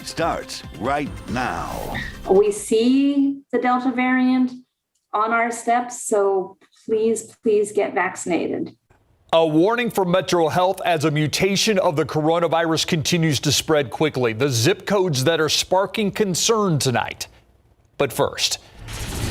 starts right now. We see the Delta variant on our steps, so please get vaccinated. A warning from Metro Health as a mutation of the coronavirus continues to spread quickly. The zip codes that are sparking concern tonight. But first,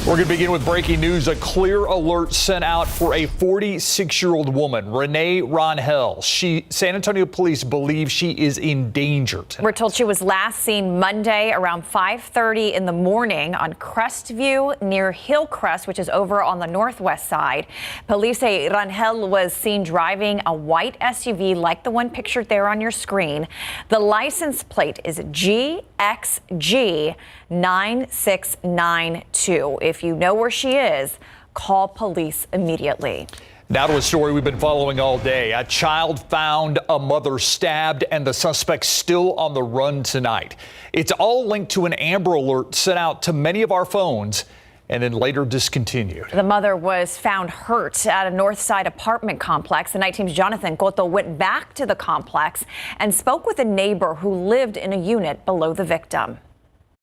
we're going to begin with breaking news. A clear alert sent out for a 46-year-old woman, Renee Ronhell. San Antonio police believe she is in danger tonight. We're told she was last seen Monday around 5:30 in the morning on Crestview near Hillcrest, which is over on the northwest side. Police say Ronhell was seen driving a white SUV like the one pictured there on your screen. The license plate is GXG 9692. If you know where she is, call police immediately. Now to a story we've been following all day. A child found, a mother stabbed, and the suspect still on the run tonight. It's all linked to an Amber Alert sent out to many of our phones and then later discontinued. The mother was found hurt at a Northside apartment complex. The night team's Jonathan Cotto went back to the complex and spoke with a neighbor who lived in a unit below the victim.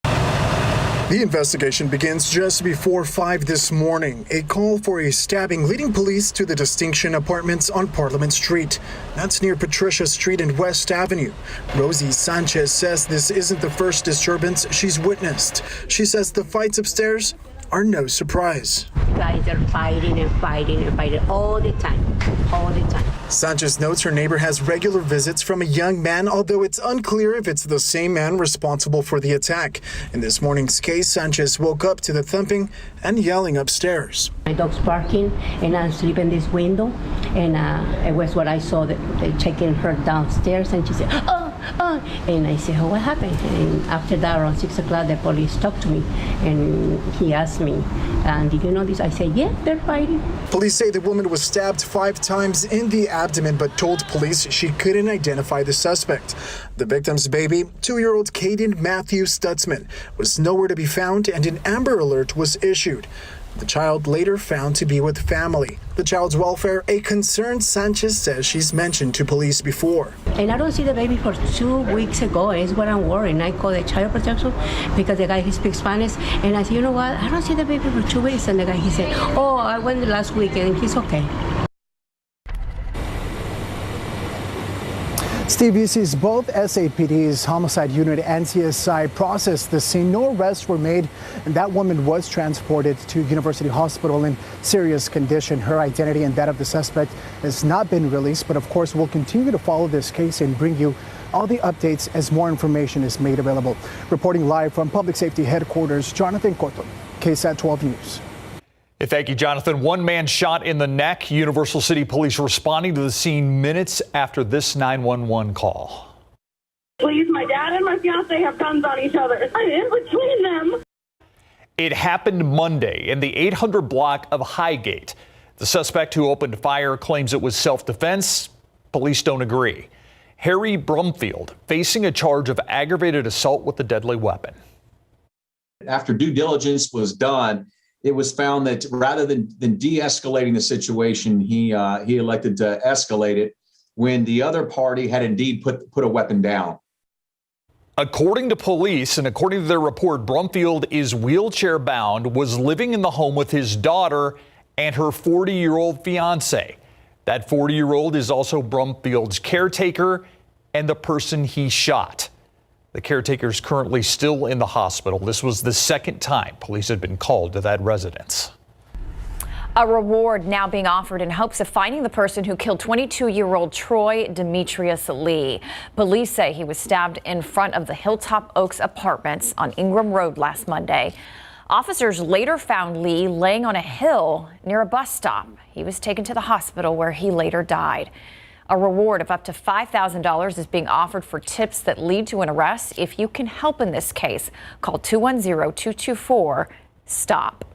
The investigation begins just before 5 this morning. A call for a stabbing leading police to the Distinction Apartments on Parliament Street. That's near Patricia Street and West Avenue. Rosie Sanchez says this isn't the first disturbance she's witnessed. She says the fights upstairs are no surprise. Guys are fighting all the time. Sanchez notes her neighbor has regular visits from a young man, although it's unclear if it's the same man responsible for the attack. In this morning's case, Sanchez woke up to the thumping and yelling upstairs. My dog's barking and I'm sleeping in this window, and it was what I saw, that they checking her downstairs, and she said, oh, and I said, oh, what happened? And after that, around 6 o'clock, the police talked to me, and he asked me, did you know this? I said, yeah, they're fighting. Police say the woman was stabbed 5 times in the abdomen, but told police she couldn't identify the suspect. The victim's baby, 2-year-old Caden Matthew Stutzman, was nowhere to be found, and an Amber Alert was issued. The child later found to be with family. The child's welfare, a concern Sanchez says she's mentioned to police before. And I don't see the baby for 2 weeks ago. Is what I'm worried. I called the child protection because the guy, he speaks Spanish. And I said, you know what? I don't see the baby for 2 weeks. And the guy, he said, oh, I went last week and he's okay. Steve, you see both SAPD's homicide unit and CSI processed the scene. No arrests were made, and that woman was transported to University Hospital in serious condition. Her identity and that of the suspect has not been released, but of course we'll continue to follow this case and bring you all the updates as more information is made available. Reporting live from Public Safety Headquarters, Jonathan Cotto, KSAT 12 News. Thank you, Jonathan. One man shot in the neck. Universal City Police responding to the scene minutes after this 911 call. Please, my dad and my fiance have guns on each other. I'm in between them. It happened Monday in the 800 block of Highgate. The suspect who opened fire claims it was self-defense. Police don't agree. Harry Brumfield facing a charge of aggravated assault with a deadly weapon. After due diligence was done, it was found that rather than de-escalating the situation, he elected to escalate it when the other party had indeed put a weapon down. According to police and according to their report, Brumfield is wheelchair bound, was living in the home with his daughter and her 40-year-old fiance. That 40-year-old is also Brumfield's caretaker and the person he shot. The caretaker is currently still in the hospital. This was the second time police had been called to that residence. A reward now being offered in hopes of finding the person who killed 22-year-old Troy Demetrius Lee. Police say he was stabbed in front of the Hilltop Oaks Apartments on Ingram Road last Monday. Officers later found Lee laying on a hill near a bus stop. He was taken to the hospital where he later died. A reward of up to $5,000 is being offered for tips that lead to an arrest. If you can help in this case, call 210-224-STOP.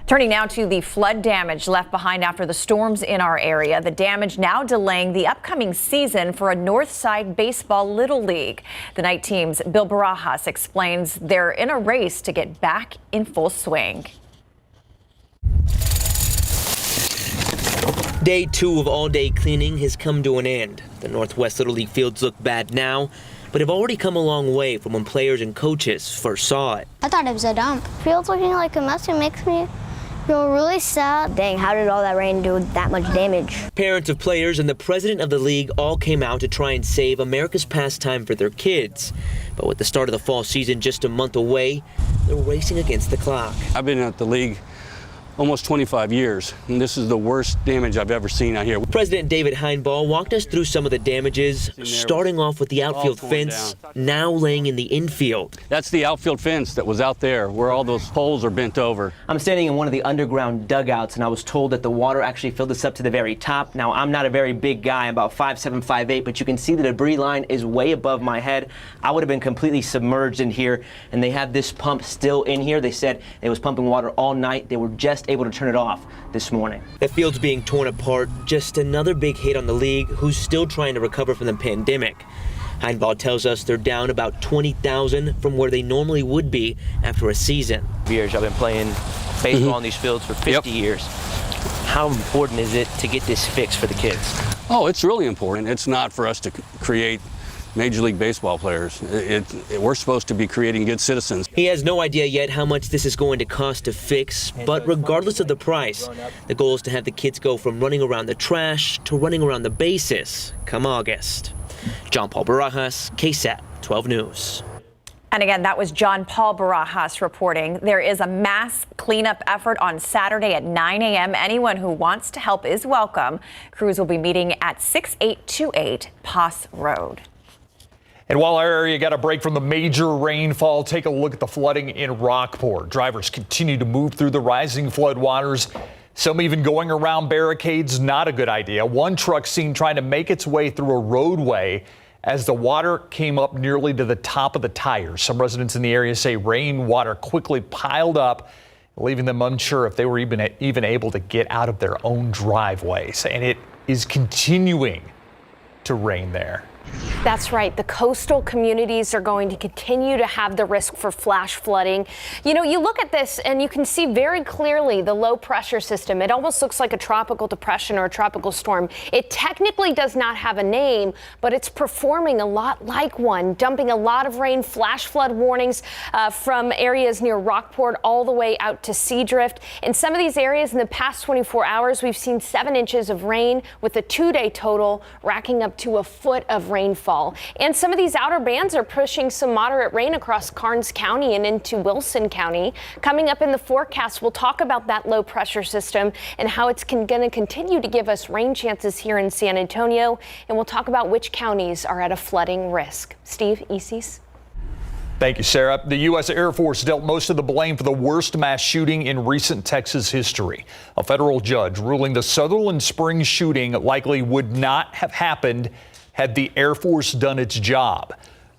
Turning now to the flood damage left behind after the storms in our area. The damage now delaying the upcoming season for a Northside Baseball Little League. The night team's Bill Barajas explains they're in a race to get back in full swing. Day 2 of all-day cleaning has come to an end. The Northwest Little League fields look bad now, but have already come a long way from when players and coaches first saw it. I thought it was a dump. Field's looking like a mess. It makes me feel really sad. Dang, how did all that rain do that much damage? Parents of players and the president of the league all came out to try and save America's pastime for their kids. But with the start of the fall season just a month away, they're racing against the clock. I've been at the league almost 25 years, and this is the worst damage I've ever seen out here. President David Heinball walked us through some of the damages, starting off with the outfield fence, now laying in the infield. That's the outfield fence that was out there where all those poles are bent over. I'm standing in one of the underground dugouts, and I was told that the water actually filled this up to the very top. Now, I'm not a very big guy, I'm about 5'7", 5'8", but you can see the debris line is way above my head. I would have been completely submerged in here, and they have this pump still in here. They said it was pumping water all night. They were just able to turn it off this morning. The field's being torn apart, just another big hit on the league, who's still trying to recover from the pandemic. Heinball tells us they're down about 20,000 from where they normally would be after a season. Years I've been playing baseball on these fields for 50 years. How important is it to get this fixed for the kids? Oh, it's really important. It's not for us to create Major League Baseball players. We're supposed to be creating good citizens. He has no idea yet how much this is going to cost to fix, but regardless of the price, the goal is to have the kids go from running around the trash to running around the bases come August. John Paul Barajas, KSAT 12 News. And again, that was John Paul Barajas reporting. There is a mass cleanup effort on Saturday at 9 a.m. Anyone who wants to help is welcome. Crews will be meeting at 6828 Poss Road. And while our area got a break from the major rainfall, take a look at the flooding in Rockport. Drivers continue to move through the rising flood waters. Some even going around barricades, not a good idea. One truck seen trying to make its way through a roadway as the water came up nearly to the top of the tires. Some residents in the area say rainwater quickly piled up, leaving them unsure if they were even able to get out of their own driveways. And it is continuing to rain there. That's right. The coastal communities are going to continue to have the risk for flash flooding. You know, you look at this and you can see very clearly the low pressure system. It almost looks like a tropical depression or a tropical storm. It technically does not have a name, but it's performing a lot like one, dumping a lot of rain, flash flood warnings from areas near Rockport all the way out to Seadrift. In some of these areas in the past 24 hours, we've seen 7 inches of rain with a 2-day total racking up to a foot of rainfall. And some of these outer bands are pushing some moderate rain across Karnes County and into Wilson County. Coming up in the forecast, we'll talk about that low pressure system and how it's going to continue to give us rain chances here in San Antonio. And we'll talk about which counties are at a flooding risk. Steve, Isis. Thank you, Sarah. The U.S. Air Force dealt most of the blame for the worst mass shooting in recent Texas history. A federal judge ruling the Sutherland Springs shooting likely would not have happened had the Air Force done its job.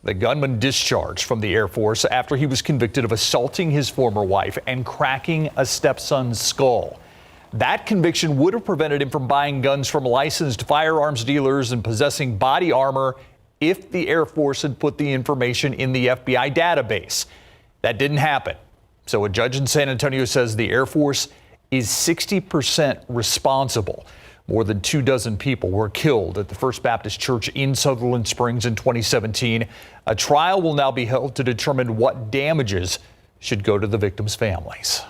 The gunman discharged from the Air Force after he was convicted of assaulting his former wife and cracking a stepson's skull. That conviction would have prevented him from buying guns from licensed firearms dealers and possessing body armor if the Air Force had put the information in the FBI database. That didn't happen. So a judge in San Antonio says the Air Force is 60% responsible. More than 24 people were killed at the First Baptist Church in Sutherland Springs in 2017. A trial will now be held to determine what damages should go to the victims' families.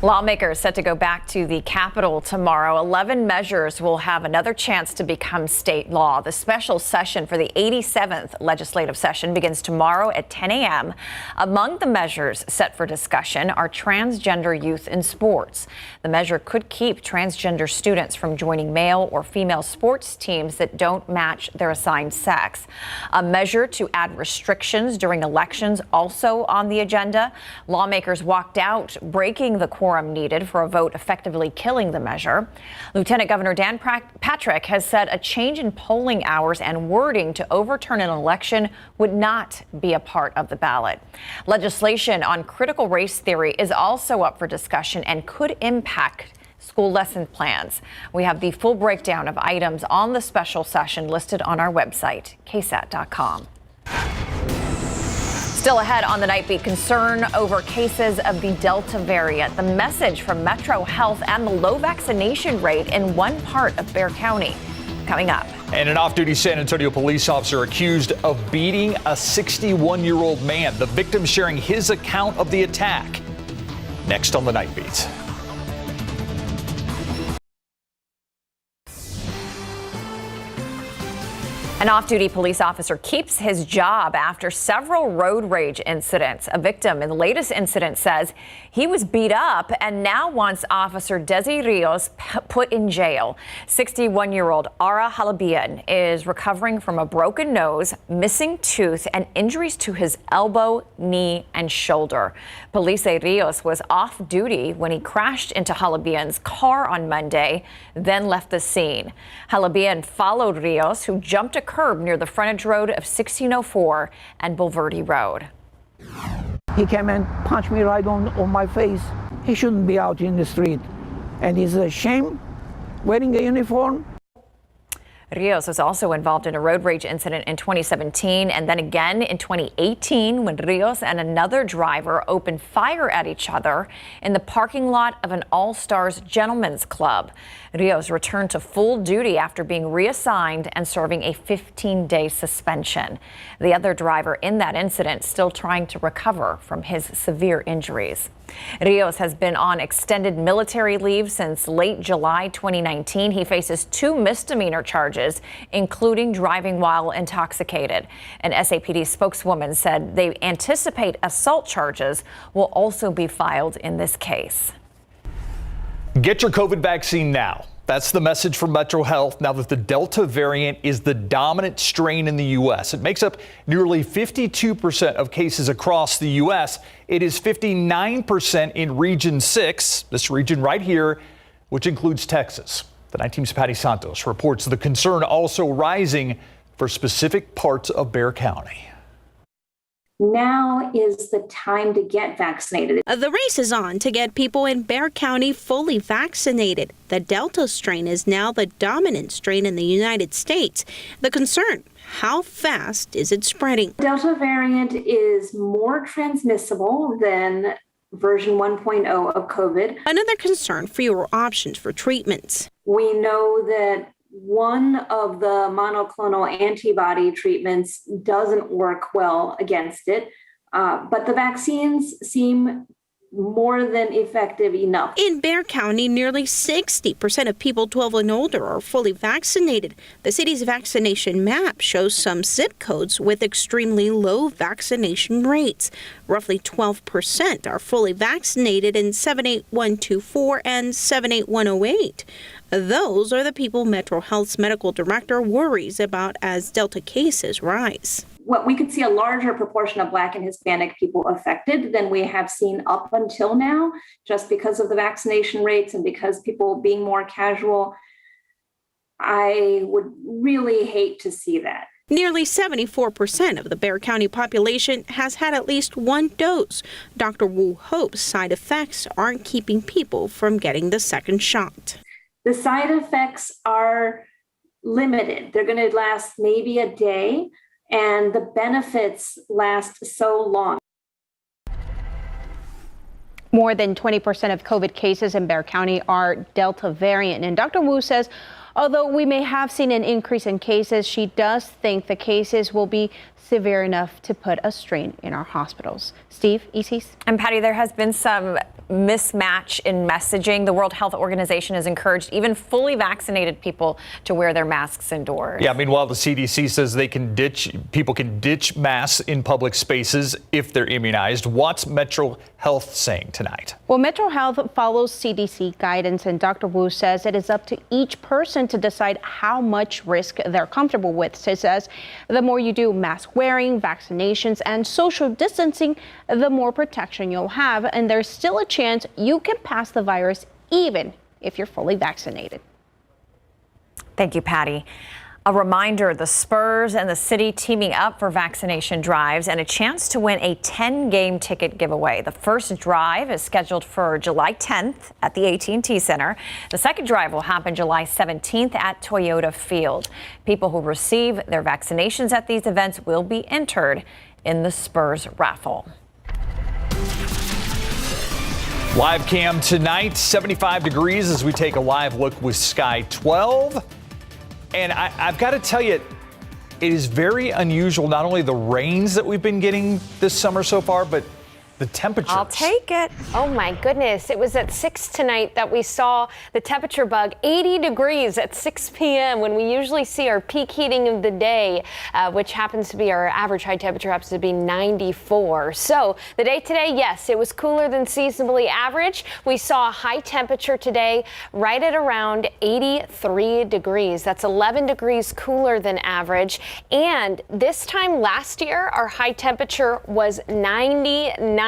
Lawmakers set to go back to the Capitol tomorrow. 11 measures will have another chance to become state law. The special session for the 87th legislative session begins tomorrow at 10 a.m. Among the measures set for discussion are transgender youth in sports. The measure could keep transgender students from joining male or female sports teams that don't match their assigned sex. A measure to add restrictions during elections also on the agenda. Lawmakers walked out, breaking the quorum needed for a vote effectively killing the measure. Lieutenant Governor Dan Patrick has said a change in polling hours and wording to overturn an election would not be a part of the ballot. Legislation on critical race theory is also up for discussion and could impact school lesson plans. We have the full breakdown of items on the special session listed on our website, KSAT.com. Still ahead on the Nightbeat, concern over cases of the Delta variant. The message from Metro Health and the low vaccination rate in one part of Bexar County. Coming up. And an off-duty San Antonio police officer accused of beating a 61-year-old man. The victim sharing his account of the attack. Next on the Nightbeat. An off-duty police officer keeps his job after several road rage incidents. A victim in the latest incident says he was beat up and now wants Officer Desi Rios put in jail. 61-year-old Ara Halabian is recovering from a broken nose, missing tooth, and injuries to his elbow, knee, and shoulder. Police say Rios was off duty when he crashed into Halabian's car on Monday, then left the scene. Halabian followed Rios, who jumped a curb near the frontage road of 1604 and Bulverde Road. He came and punched me right on my face. He shouldn't be out in the street. And it's a shame wearing a uniform. Rios was also involved in a road rage incident in 2017 and then again in 2018 when Rios and another driver opened fire at each other in the parking lot of an All-Stars Gentlemen's Club. Rios returned to full duty after being reassigned and serving a 15-day suspension. The other driver in that incident still trying to recover from his severe injuries. Rios has been on extended military leave since late July 2019. He faces 2 misdemeanor charges, including driving while intoxicated. An SAPD spokeswoman said they anticipate assault charges will also be filed in this case. Get your COVID vaccine now. That's the message from Metro Health now that the Delta variant is the dominant strain in the U.S. It makes up nearly 52% of cases across the U.S. It is 59% in Region 6, this region right here, which includes Texas. The Night Team's Patty Santos reports the concern also rising for specific parts of Bexar County. Now is the time to get vaccinated. The race is on to get people in Bexar County fully vaccinated. The Delta strain is now the dominant strain in the United States. The concern, how fast is it spreading? Delta variant is more transmissible than version 1.0 of COVID. Another concern, fewer options for treatments. We know that one of the monoclonal antibody treatments doesn't work well against it, but the vaccines seem more than effective enough. In Bexar County, nearly 60% of people 12 and older are fully vaccinated. The city's vaccination map shows some zip codes with extremely low vaccination rates. Roughly 12% are fully vaccinated in 78124 and 78108. Those are the people Metro Health's medical director worries about as Delta cases rise. What we could see a larger proportion of Black and Hispanic people affected than we have seen up until now, just because of the vaccination rates and because people being more casual. I would really hate to see that. Nearly 74% of the Bexar County population has had at least one dose. Dr. Wu hopes side effects aren't keeping people from getting the second shot. The side effects are limited. They're going to last maybe a day, and the benefits last so long. More than 20% of COVID cases in Bexar County are Delta variant. And Dr. Wu says, although we may have seen an increase in cases, she does think the cases will be severe enough to put a strain in our hospitals. Steve, ECs. And Patty, there has been some mismatch in messaging. The World Health Organization has encouraged even fully vaccinated people to wear their masks indoors. Yeah, meanwhile, the CDC says people can ditch masks in public spaces if they're immunized. What's Metro Health saying tonight? Well, Metro Health follows CDC guidance, and Dr. Wu says it is up to each person to decide how much risk they're comfortable with. She says the more you do mask wearing, vaccinations, and social distancing, the more protection you'll have, and there's still a chance you can pass the virus even if you're fully vaccinated. Thank you, Patty. A reminder, the Spurs and the city teaming up for vaccination drives and a chance to win a 10-game ticket giveaway. The first drive is scheduled for July 10th at the AT&T Center. The second drive will happen July 17th at Toyota Field. People who receive their vaccinations at these events will be entered in the Spurs raffle. Live cam tonight, 75 degrees as we take a live look with Sky 12. And I've got to tell you, it is very unusual, not only the rains that we've been getting this summer so far, but the temperatures. I'll take it. Oh my goodness. It was at 6 tonight that we saw the temperature bug 80 degrees at 6 p.m. when we usually see our peak heating of the day, which happens to be our average high temperature happens to be 94. So the day today, yes, it was cooler than seasonably average. We saw a high temperature today right at around 83 degrees. That's 11 degrees cooler than average. And this time last year, our high temperature was 99.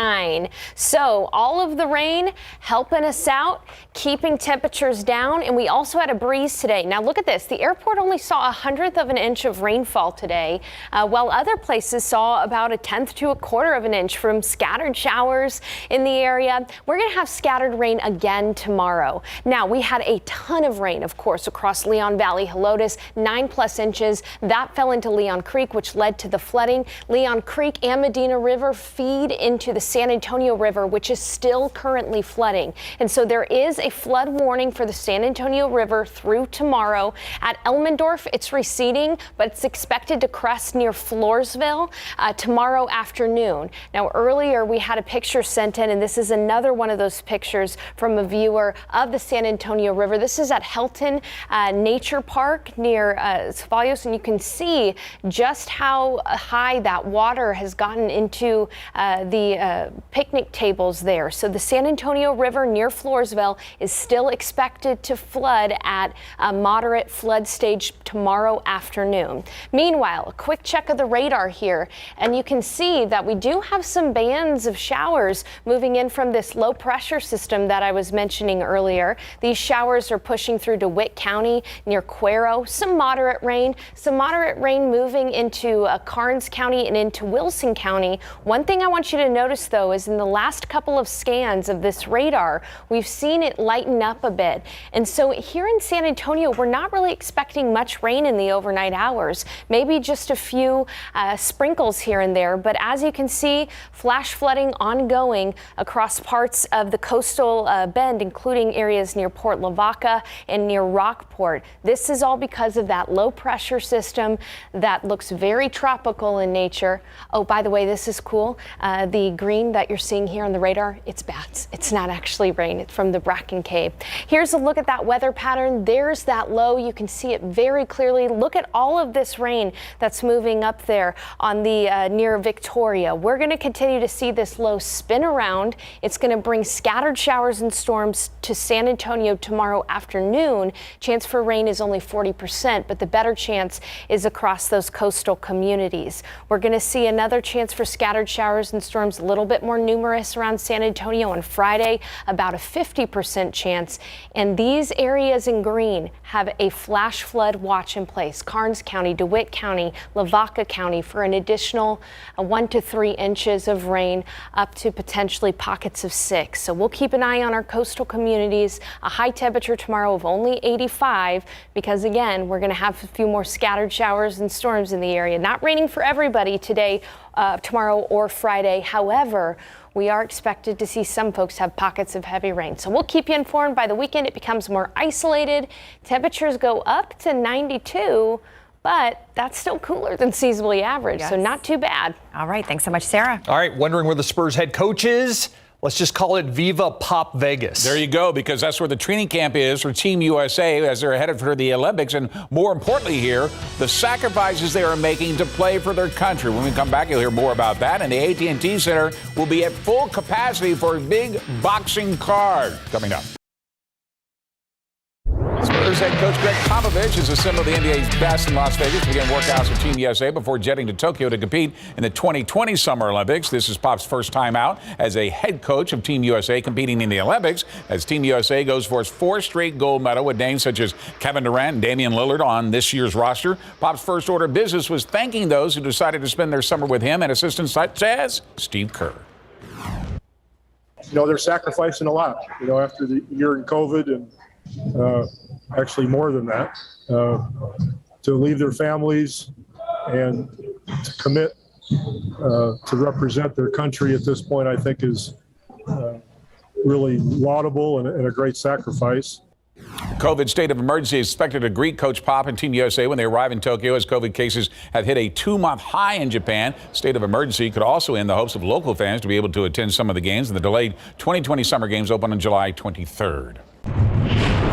So all of the rain helping us out, keeping temperatures down, and we also had a breeze today. Now look at this. The airport only saw 1/100 of an inch of rainfall today, while other places saw about 1/10 to 1/4 of an inch from scattered showers in the area. We're going to have scattered rain again tomorrow. Now we had a ton of rain, of course, across Leon Valley, Helotes, 9+ inches. That fell into Leon Creek, which led to the flooding. Leon Creek and Medina River feed into the San Antonio River, which is still currently flooding. And so there is a flood warning for the San Antonio River through tomorrow. At Elmendorf, it's receding, but it's expected to crest near Floresville tomorrow afternoon. Now, earlier we had a picture sent in, and this is another one of those pictures from a viewer of the San Antonio River. This is at Helton Nature Park near Ceballos, and you can see just how high that water has gotten into the picnic tables there. So the San Antonio River near Floresville is still expected to flood at a moderate flood stage tomorrow afternoon. Meanwhile, a quick check of the radar here, and you can see that we do have some bands of showers moving in from this low pressure system that I was mentioning earlier. These showers are pushing through DeWitt County near Cuero. Some moderate rain moving into Karnes County and into Wilson County. One thing I want you to notice though is in the last couple of scans of this radar, we've seen it lighten up a bit. And so here in San Antonio, we're not really expecting much rain in the overnight hours, maybe just a few sprinkles here and there. But as you can see, flash flooding ongoing across parts of the coastal bend, including areas near Port Lavaca and near Rockport. This is all because of that low pressure system that looks very tropical in nature. Oh, by the way, this is cool. The green that you're seeing here on the radar, it's bats. It's not actually rain. It's from the Bracken Cave. Here's a look at that weather pattern. There's that low. You can see it very clearly. Look at all of this rain that's moving up there on the near Victoria. We're going to continue to see this low spin around. It's going to bring scattered showers and storms to San Antonio tomorrow afternoon. Chance for rain is only 40%, but the better chance is across those coastal communities. We're going to see another chance for scattered showers and storms, a little bit more numerous around San Antonio on Friday, about a 50% chance. And these areas in green have a flash flood watch in place. Karnes County, DeWitt County, Lavaca County for an additional 1 to 3 inches of rain, up to potentially pockets of 6. So we'll keep an eye on our coastal communities. A high temperature tomorrow of only 85 because, again, we're going to have a few more scattered showers and storms in the area. Not raining for everybody today, tomorrow or Friday. However, we are expected to see some folks have pockets of heavy rain. So we'll keep you informed. By the weekend, it becomes more isolated. Temperatures go up to 92, but that's still cooler than seasonably average. Yes. So not too bad. All right. Thanks so much, Sarah. All right. Wondering where the Spurs head coach is? Let's just call it Viva Pop Vegas. There you go, because that's where the training camp is for Team USA as they're headed for the Olympics. And more importantly here, the sacrifices they are making to play for their country. When we come back, you'll hear more about that. And the AT&T Center will be at full capacity for a big boxing card coming up. Spurs head coach Greg Popovich has assembled the NBA's best in Las Vegas to begin workouts with Team USA before jetting to Tokyo to compete in the 2020 Summer Olympics. This is Pop's first time out as a head coach of Team USA competing in the Olympics, as Team USA goes for its 4th straight gold medal with names such as Kevin Durant and Damian Lillard on this year's roster. Pop's first order of business was thanking those who decided to spend their summer with him and assistants such as Steve Kerr. You know, they're sacrificing a lot, you know, after the year in COVID and actually more than that, to leave their families and to commit to represent their country at this point, I think is really laudable and a great sacrifice. COVID state of emergency is expected to greet Coach Pop and Team USA when they arrive in Tokyo as COVID cases have hit a 2-month high in Japan. State of emergency could also end the hopes of local fans to be able to attend some of the games, and the delayed 2020 Summer Games open on July 23rd.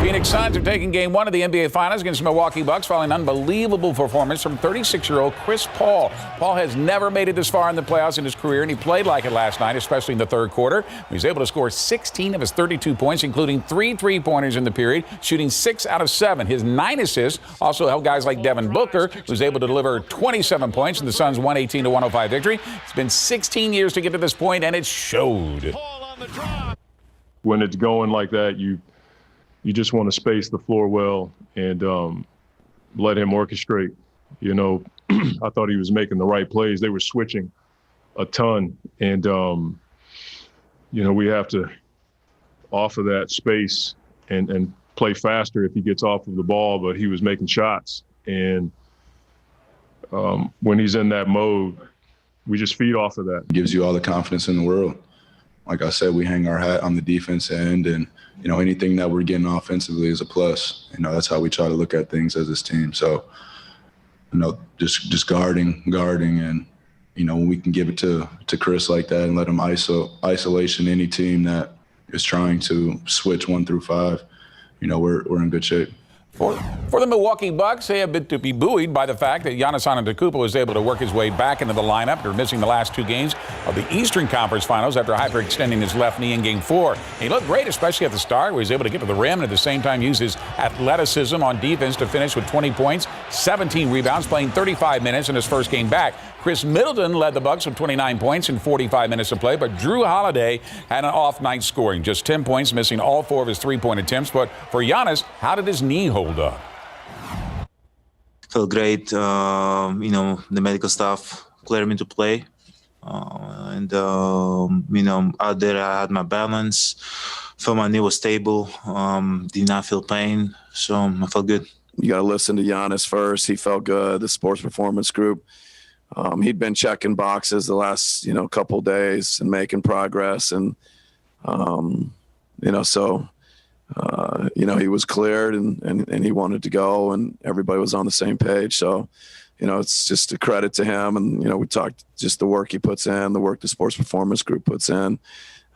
Phoenix Suns have taken Game 1 of the NBA Finals against the Milwaukee Bucks following an unbelievable performance from 36-year-old Chris Paul. Paul has never made it this far in the playoffs in his career, and he played like it last night, especially in the third quarter. He was able to score 16 of his 32 points, including 3 3-pointers in the period, shooting 6 out of 7. His 9 assists also helped guys like Devin Booker, who was able to deliver 27 points in the Suns' 118-105 victory. It's been 16 years to get to this point, and it showed. When it's going like that, you just want to space the floor well and let him orchestrate. You know, I thought he was making the right plays. They were switching a ton. And, you know, we have to offer that space and play faster if he gets off of the ball, but he was making shots. And when he's in that mode, we just feed off of that. It gives you all the confidence in the world. Like I said, we hang our hat on the defense end, and, you know, anything that we're getting offensively is a plus. You know, that's how we try to look at things as this team. So, you know, just guarding, and, you know, when we can give it to Chris like that and let him isolation any team that is trying to switch 1 through 5, you know, we're in good shape. For the Milwaukee Bucks, they have been to be buoyed by the fact that Giannis Antetokounmpo was able to work his way back into the lineup after missing the last 2 games of the Eastern Conference Finals after hyperextending his left knee in Game 4. He looked great, especially at the start, where he was able to get to the rim and at the same time use his athleticism on defense to finish with 20 points, 17 rebounds, playing 35 minutes in his first game back. Chris Middleton led the Bucks with 29 points in 45 minutes of play, but Drew Holiday had an off night scoring, just 10 points, missing all 4 of his 3-point attempts. But for Giannis, how did his knee hold up? Felt great. You know, the medical staff cleared me to play. You know, out there I had my balance. Felt my knee was stable. Did not feel pain. So I felt good. You got to listen to Giannis first. He felt good. The sports performance group. He'd been checking boxes the last, you know, couple days and making progress. And, you know, so, you know, he was cleared and he wanted to go and everybody was on the same page. So, you know, it's just a credit to him. And, you know, we talked just the work he puts in, the work the sports performance group puts in,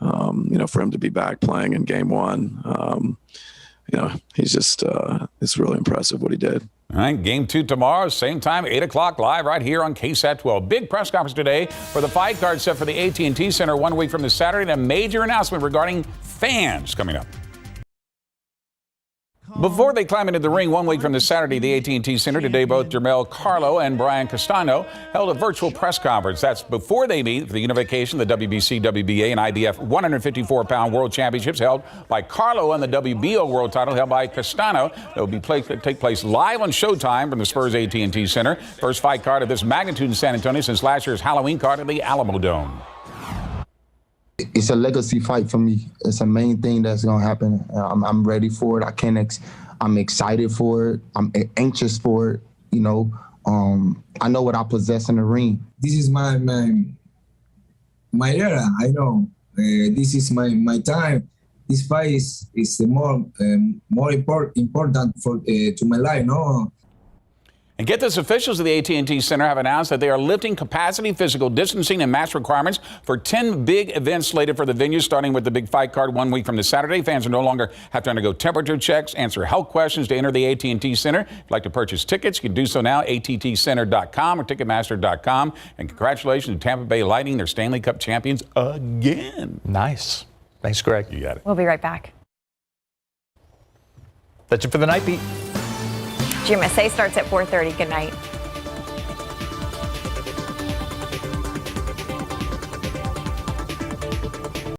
you know, for him to be back playing in Game 1. You know, he's just, it's really impressive what he did. All right, Game 2 tomorrow, same time, 8 o'clock, live right here on KSAT 12. Big press conference today for the fight card set for the AT&T Center 1 week from this Saturday, and a major announcement regarding fans coming up. Before they climb into the ring 1 week from this Saturday, the AT&T Center today, both Jermel Carlo and Brian Castano held a virtual press conference. That's before they meet for the unification of the WBC, WBA, and IBF 154-pound world championships held by Carlo and the WBO world title held by Castano. It will take place live on Showtime from the Spurs AT&T Center. First fight card of this magnitude in San Antonio since last year's Halloween card at the Alamo Dome. It's a legacy fight for me. It's a main thing that's gonna happen. I'm ready for it. I'm excited for it. I'm anxious for it. You know, I know what I possess in the ring. This is my era. I know this is my time. This fight is the more important for to my life. No. And get this, officials of the AT&T Center have announced that they are lifting capacity, physical distancing, and mask requirements for 10 big events slated for the venue, starting with the big fight card 1 week from this Saturday. Fans will no longer have to undergo temperature checks, answer health questions to enter the AT&T Center. If you'd like to purchase tickets, you can do so now, attcenter.com or ticketmaster.com. And congratulations to Tampa Bay Lightning, their Stanley Cup champions again. Nice. Thanks, Greg. You got it. We'll be right back. That's it for the Nightbeat. GMSA starts at 4:30. Good night.